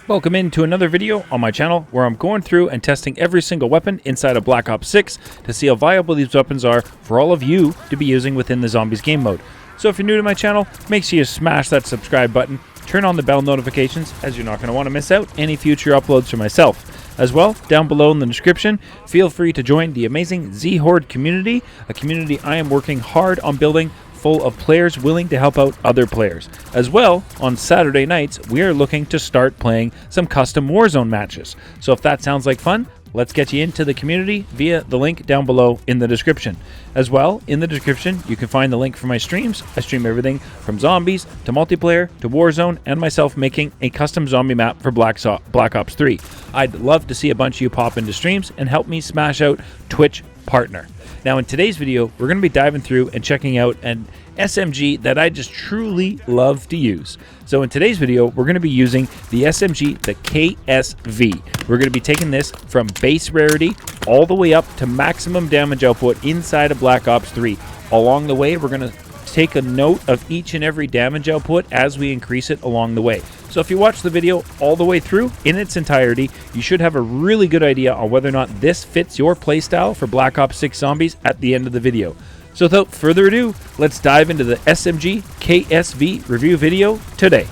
Welcome into another video on my channel where I'm going through and testing every single weapon inside of Black Ops 6 to see how viable these weapons are for all of you to be using within the Zombies game mode. So if you're new to my channel, make sure you smash that subscribe button, turn on the bell notifications as you're not going to want to miss out any future uploads from myself. As well, down below in the description, feel free to join the amazing Zhorde community, a community I am working hard on building full of players willing to help out other players. As well, on Saturday nights, we are looking to start playing some custom Warzone matches. So if that sounds like fun, let's get you into the community via the link down below in the description. As well, in the description, you can find the link for my streams. I stream everything from zombies to multiplayer to Warzone and myself making a custom zombie map for Black Ops 3. I'd love to see a bunch of you pop into streams and help me smash out Twitch partner. Now in today's video, we're going to be diving through and checking out an SMG that I just truly love to use. So in today's video, we're going to be using the SMG, the KSV. We're going to be taking this from base rarity all the way up to maximum damage output inside of Black Ops 3. Along the way, we're going to take a note of each and every damage output as we increase it along the way. So if you watch the video all the way through in its entirety, you should have a really good idea on whether or not this fits your playstyle for Black Ops 6 Zombies at the end of the video. So without further ado, let's dive into the SMG KSV review video today.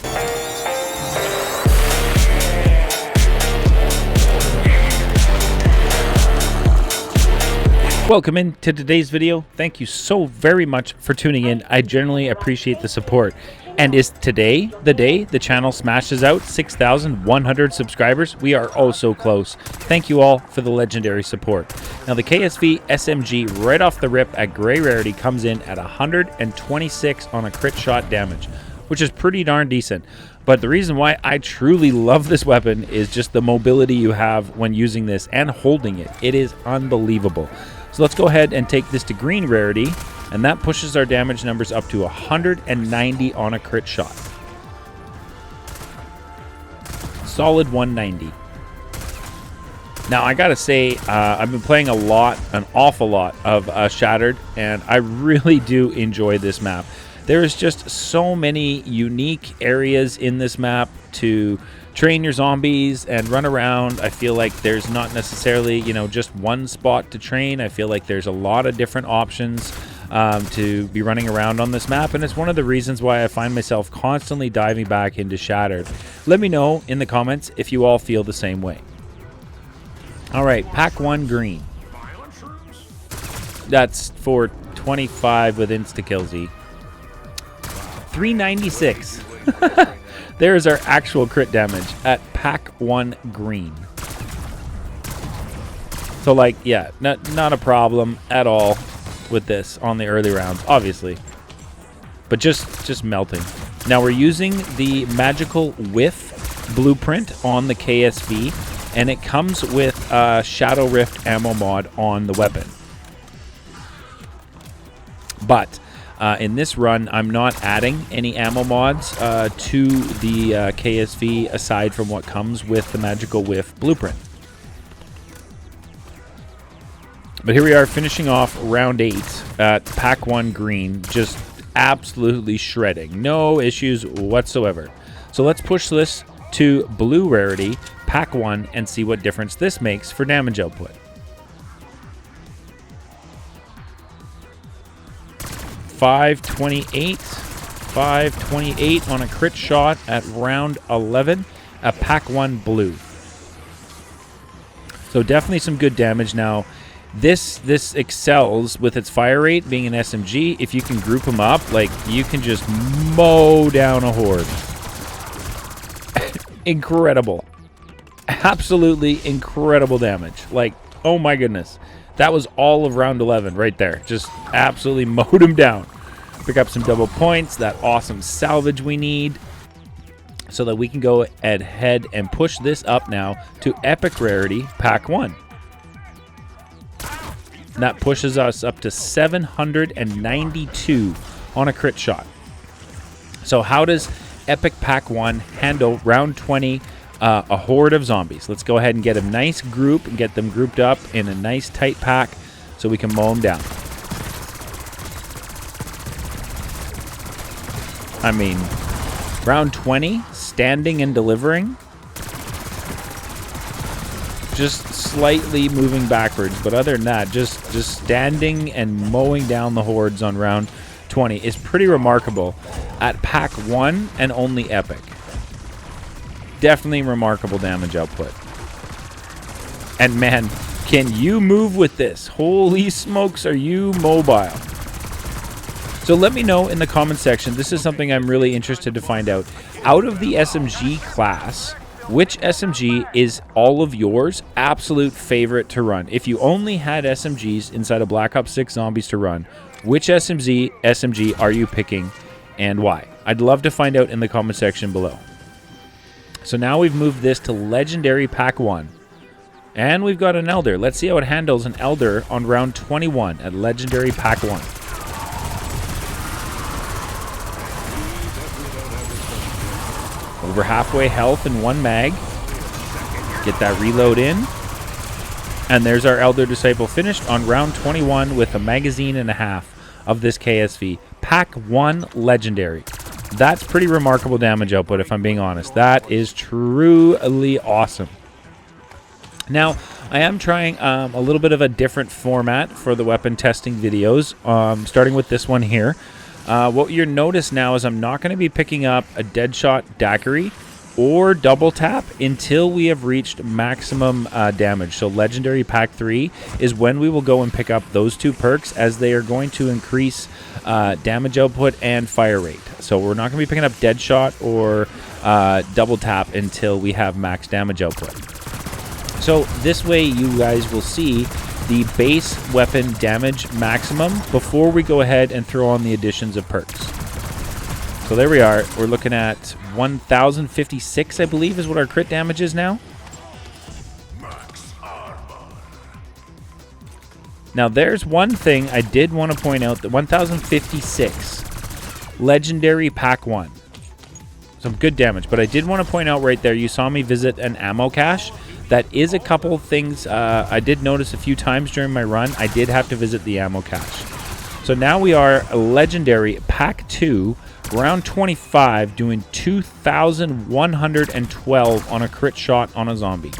Welcome into today's video. Thank you so very much for tuning in. I generally appreciate the support. And is today the day the channel smashes out 6,100 subscribers? We are oh so close. Thank you all for the legendary support. Now the KSV SMG right off the rip at gray rarity comes in at 126 on a crit shot damage, which is pretty darn decent. But the reason why I truly love this weapon is just the mobility you have when using this and holding it. It is unbelievable. So let's go ahead and take this to green rarity, and that pushes our damage numbers up to 190 on a crit shot. Solid 190. Now I gotta say, I've been playing an awful lot of Shattered, and I really do enjoy this map. There is just so many unique areas in this map to train your zombies and run around. I feel like there's not necessarily, just one spot to train. I feel like there's a lot of different options to be running around on this map, and it's one of the reasons why I find myself constantly diving back into Shattered. Let me know in the comments if you all feel the same way. All right, pack 1 green. That's for 25 with insta-kill Z. 396. There's our actual crit damage at pack 1 green. So like, yeah, not a problem at all with this on the early rounds, obviously. But just melting. Now we're using the magical whiff blueprint on the KSV, and it comes with Shadow Rift ammo mod on the weapon. But in this run, I'm not adding any ammo mods to the KSV aside from what comes with the Magical Whiff blueprint. But here we are finishing off round 8 at pack 1 green, just absolutely shredding. No issues whatsoever. So let's push this to blue rarity, pack 1, and see what difference this makes for damage output. 528 on a crit shot at round 11 at pack 1 blue. So definitely some good damage. Now this excels with its fire rate being an SMG. If you can group them up, like, you can just mow down a horde. Incredible. Absolutely incredible damage. Like, oh my goodness. That was all of round 11 right there. Just absolutely mowed him down. Pick up some double points, that awesome salvage we need, so that we can go ahead and push this up now to epic rarity pack 1. And that pushes us up to 792 on a crit shot. So how does epic pack 1 handle round 20 a horde of zombies? Let's go ahead and get a nice group and get them grouped up in a nice tight pack so we can mow them down. I mean, round 20, standing and delivering. just slightly moving backwards. But other than that, just standing and mowing down the hordes on round 20 is pretty remarkable at pack 1 and only epic. Definitely remarkable damage output. And man, can you move with this? Holy smokes, are you mobile? So let me know in the comment section. This is something I'm really interested to find out. Out of the SMG class, which SMG is all of yours absolute favorite to run? If you only had SMGs inside of Black Ops 6 Zombies to run, which SMG are you picking and why? I'd love to find out in the comment section below. So now we've moved this to Legendary Pack 1. And we've got an Elder. Let's see how it handles an Elder on round 21 at Legendary Pack 1. Over halfway health in one mag. Get that reload in. And there's our Elder Disciple finished on round 21 with a magazine and a half of this KSV. Pack 1 Legendary. That's pretty remarkable damage output, if I'm being honest. That is truly awesome. Now, I am trying a little bit of a different format for the weapon testing videos, starting with this one here. What you'll notice now is I'm not going to be picking up a deadshot daiquiri or double tap until we have reached maximum damage. So Legendary Pack 3 is when we will go and pick up those two perks, as they are going to increase damage output and fire rate. So we're not going to be picking up deadshot or double tap until we have max damage output. So this way you guys will see the base weapon damage maximum before we go ahead and throw on the additions of perks. So there we are. We're looking at 1056, I believe, is what our crit damage is now. Now there's one thing I did want to point out, that 1056 Legendary Pack 1. Some good damage, but I did want to point out right there, you saw me visit an ammo cache. That is a couple things I did notice a few times during my run. I did have to visit the ammo cache. So now we are a Legendary Pack 2, round 25, doing 2,112 on a crit shot on a zombie.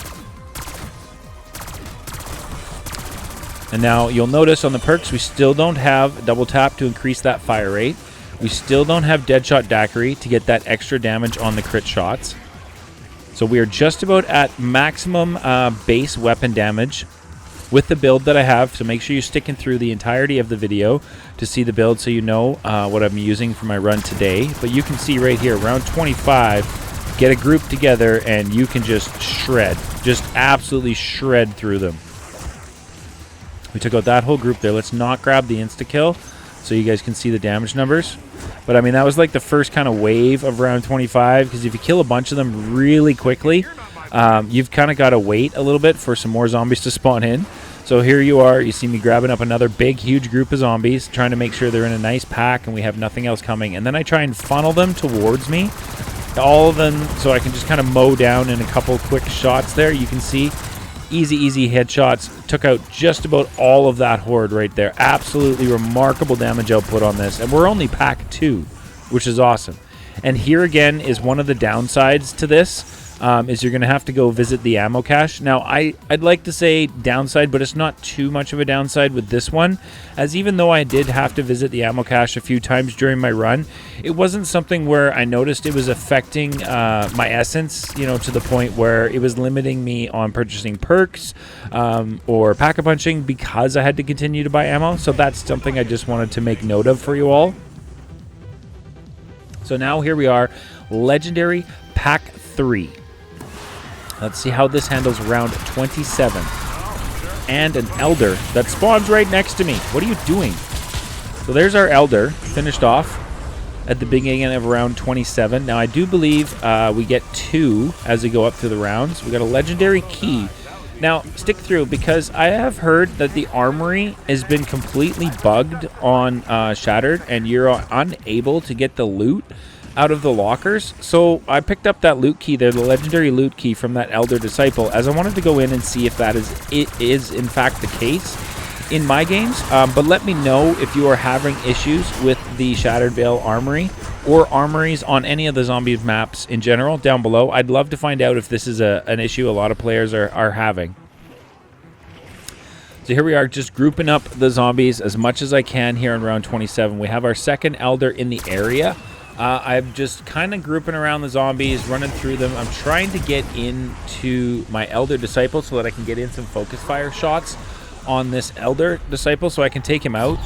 And now you'll notice on the perks, we still don't have double tap to increase that fire rate. We still don't have deadshot daiquiri to get that extra damage on the crit shots. So we are just about at maximum base weapon damage with the build that I have. So make sure you're sticking through the entirety of the video to see the build, so you know what I'm using for my run today. But you can see right here, round 25, get a group together and you can just shred. Just absolutely shred through them. We took out that whole group there. Let's not grab the insta-kill so you guys can see the damage numbers. But I mean, that was like the first kind of wave of round 25, because if you kill a bunch of them really quickly, you've kind of got to wait a little bit for some more zombies to spawn in. So here you are, you see me grabbing up another big, huge group of zombies, trying to make sure they're in a nice pack and we have nothing else coming. And then I try and funnel them towards me, all of them, so I can just kind of mow down in a couple quick shots there. You can see easy headshots. Took out just about all of that horde right there. Absolutely remarkable damage output on this. And we're only pack 2, which is awesome. And here again is one of the downsides to this, is you're going to have to go visit the ammo cache. Now, I'd like to say downside, but it's not too much of a downside with this one, as even though I did have to visit the ammo cache a few times during my run, it wasn't something where I noticed it was affecting my essence, you know, to the point where it was limiting me on purchasing perks or pack-a-punching, because I had to continue to buy ammo. So that's something I just wanted to make note of for you all. So now here we are, Legendary Pack 3. Let's see how this handles round 27. And an Elder that spawns right next to me. What are you doing? So there's our Elder, finished off at the beginning of round 27. Now I do believe we get 2 as we go up through the rounds. We got a Legendary Key. Now stick through, because I have heard that the armory has been completely bugged on Shattered, and you're unable to get the loot out of the lockers. So I picked up that loot key there, the Legendary loot key from that Elder Disciple, as I wanted to go in and see if that is in fact the case in my games. But let me know if you are having issues with the Shattered Veil armory or armories on any of the zombies maps in general down below. I'd love to find out if this is an issue a lot of players are having. So here we are, just grouping up the zombies as much as I can here in round 27. We have our second elder in the area. I'm just kind of grouping around the zombies, running through them. I'm trying to get into my elder disciple so that I can get in some focus fire shots on this elder disciple so I can take him out.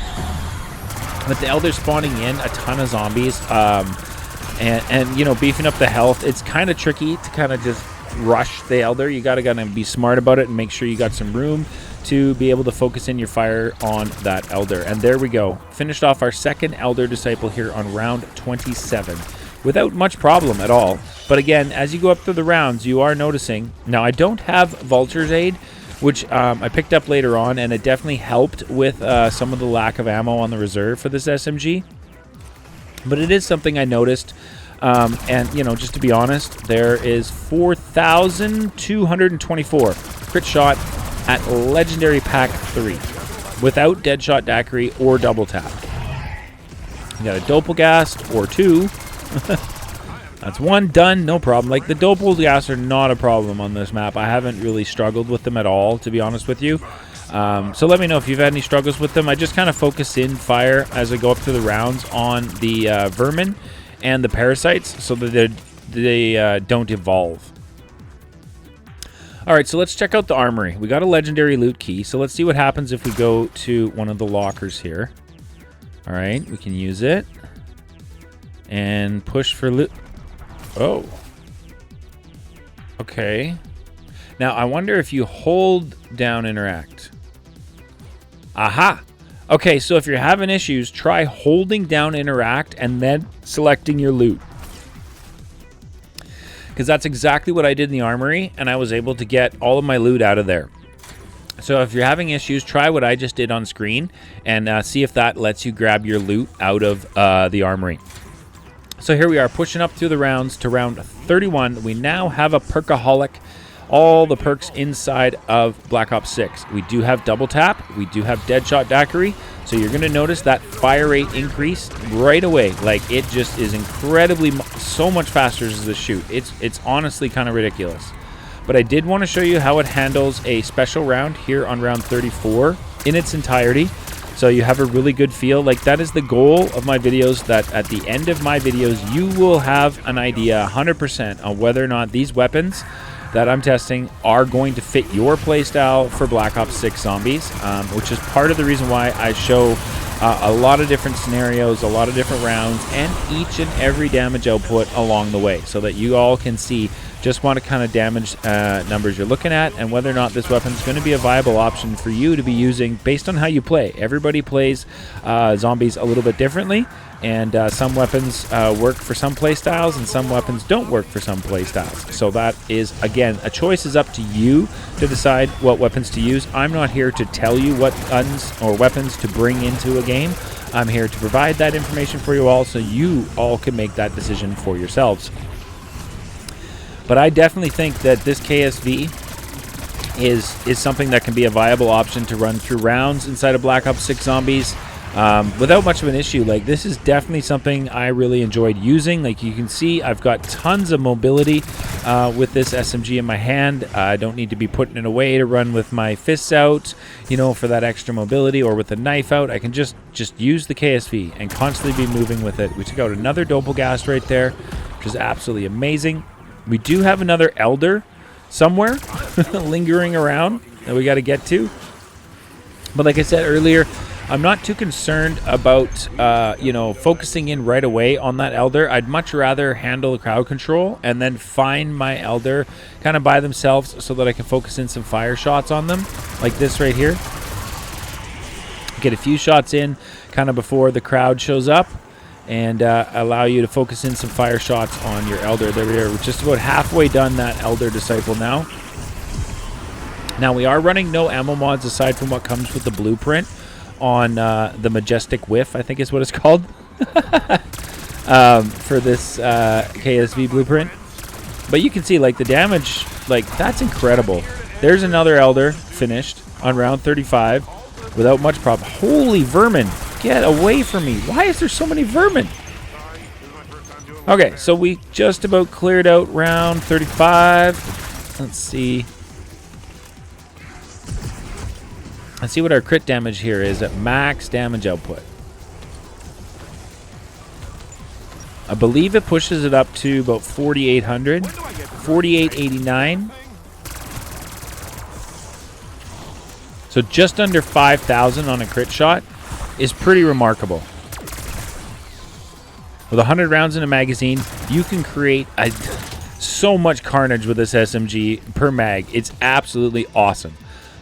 But the elder's spawning in a ton of zombies, and you know, beefing up the health. It's kind of tricky to kind of just rush the elder. You gotta be smart about it and make sure you got some room to be able to focus in your fire on that elder. And there we go. Finished off our second elder disciple here on round 27 without much problem at all. But again, as you go up through the rounds, you are noticing. Now, I don't have Vulture's Aid, which I picked up later on, and it definitely helped with some of the lack of ammo on the reserve for this SMG. But it is something I noticed. And, you know, just to be honest, there is 4,224 crit shot at Legendary Pack 3 without deadshot daiquiri or double tap. You got a Doppelgast or 2. That's 1 done, no problem. Like, the Doppelgasts are not a problem on this map. I haven't really struggled with them at all, to be honest with you. So let me know if you've had any struggles with them. I just kind of focus in fire as I go up through the rounds on the vermin and the parasites so that they don't evolve. Alright, so let's check out the armory. We got a legendary loot key, so let's see what happens if we go to one of the lockers here. Alright, we can use it. And push for loot. Oh. Okay. Now, I wonder if you hold down interact. Aha! Okay, so if you're having issues, try holding down interact and then selecting your loot. Because that's exactly what I did in the armory, and I was able to get all of my loot out of there. So if you're having issues, try what I just did on screen and see if that lets you grab your loot out of the armory. So here we are, pushing up through the rounds to round 31. We now have a perkaholic. All the perks inside of Black Ops 6. We do have double tap. We do have deadshot daiquiri. So you're going to notice that fire rate increase right away. Like, it just is incredibly, so much faster as the shoot. It's honestly kind of ridiculous. But I did want to show you how it handles a special round here on round 34 in its entirety. So you have a really good feel. Like, that is the goal of my videos, that at the end of my videos, you will have an idea 100% on whether or not these weapons that I'm testing are going to fit your playstyle for Black Ops 6 Zombies, which is part of the reason why I show a lot of different scenarios, a lot of different rounds, and each and every damage output along the way, so that you all can see just what kind of damage numbers you're looking at and whether or not this weapon is going to be a viable option for you to be using based on how you play. Everybody plays zombies a little bit differently, and some weapons work for some playstyles and some weapons don't work for some playstyles. So that is, again, a choice is up to you to decide what weapons to use. I'm not here to tell you what guns or weapons to bring into a game. I'm here to provide that information for you all so you all can make that decision for yourselves. But I definitely think that this KSV is something that can be a viable option to run through rounds inside of Black Ops 6 Zombies without much of an issue. Like, this is definitely something I really enjoyed using. Like, you can see, I've got tons of mobility with this SMG in my hand. I don't need to be putting it away to run with my fists out, you know, for that extra mobility, or with a knife out. I can just use the KSV and constantly be moving with it. We took out another Doppelgast right there, which is absolutely amazing. We do have another Elder somewhere lingering around that we got to get to. But like I said earlier, I'm not too concerned about, you know, focusing in right away on that Elder. I'd much rather handle the crowd control and then find my Elder kind of by themselves so that I can focus in some fire shots on them, like this right here. Get a few shots in kind of before the crowd shows up, and allow you to focus in some fire shots on your Elder. There we are. We're just about halfway done that Elder Disciple now. Now, we are running no ammo mods aside from what comes with the blueprint on the Majestic Whiff, I think is what it's called, for this KSV blueprint. But you can see, like, the damage, like, that's incredible. There's another Elder finished on round 35 without much problem. Holy vermin! Get away from me. Why is there so many vermin? Okay, so we just about cleared out round 35. Let's see. Let's see what our crit damage here is at max damage output. I believe it pushes it up to about 4,800, 4,889. So just under 5,000 on a crit shot is pretty remarkable. With 100 rounds in a magazine, you can create so much carnage with this SMG per mag. It's absolutely awesome.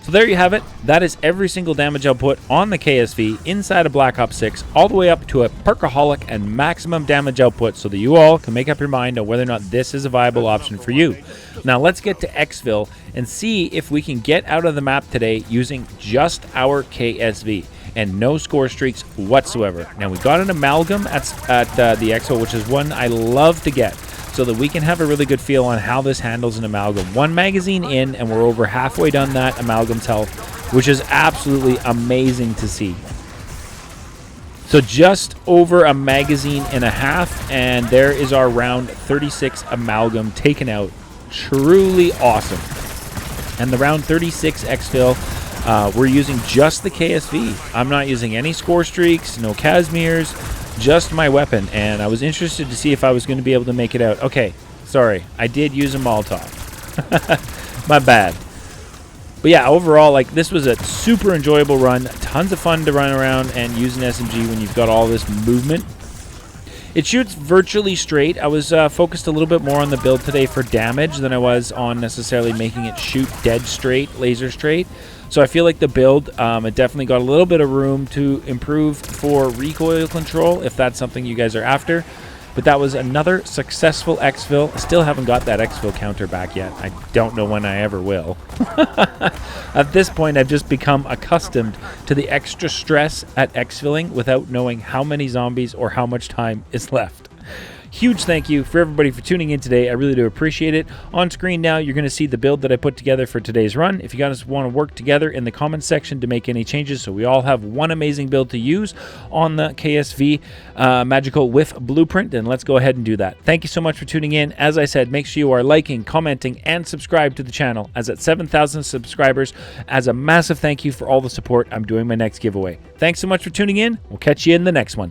So there you have it. That is every single damage output on the KSV inside of Black Ops 6, all the way up to a perkaholic and maximum damage output, so that you all can make up your mind on whether or not this is a viable option for you. Now let's get to exfil and see if we can get out of the map today using just our KSV and no score streaks whatsoever. Now we got an amalgam at the exfil, which is one I love to get, so that we can have a really good feel on how this handles an amalgam. One magazine in, and we're over halfway done that amalgam's health, which is absolutely amazing to see. So just over a magazine and a half, and there is our round 36 amalgam taken out. Truly awesome. And the round 36 exfil, we're using just the KSV. I'm not using any score streaks, no Casimirs, just my weapon, and I was interested to see if I was going to be able to make it out. Okay, sorry, I did use a Molotov. My bad. But yeah, overall, like, this was a super enjoyable run. Tons of fun to run around and use an SMG when you've got all this movement. It shoots virtually straight. I was focused a little bit more on the build today for damage than I was on necessarily making it shoot dead straight, laser straight. So I feel like the build, it definitely got a little bit of room to improve for recoil control, if that's something you guys are after. But that was another successful exfil. I still haven't got that exfil counter back yet. I don't know when I ever will. At this point, I've just become accustomed to the extra stress at exfilling without knowing how many zombies or how much time is left. Huge thank you for everybody for tuning in today. I really do appreciate it. On screen now, you're going to see the build that I put together for today's run. If you guys want to work together in the comments section to make any changes so we all have one amazing build to use on the KSV Magical Whiff Blueprint, then let's go ahead and do that. Thank you so much for tuning in. As I said, make sure you are liking, commenting, and subscribe to the channel, as at 7,000 subscribers, as a massive thank you for all the support, I'm doing my next giveaway. Thanks so much for tuning in. We'll catch you in the next one.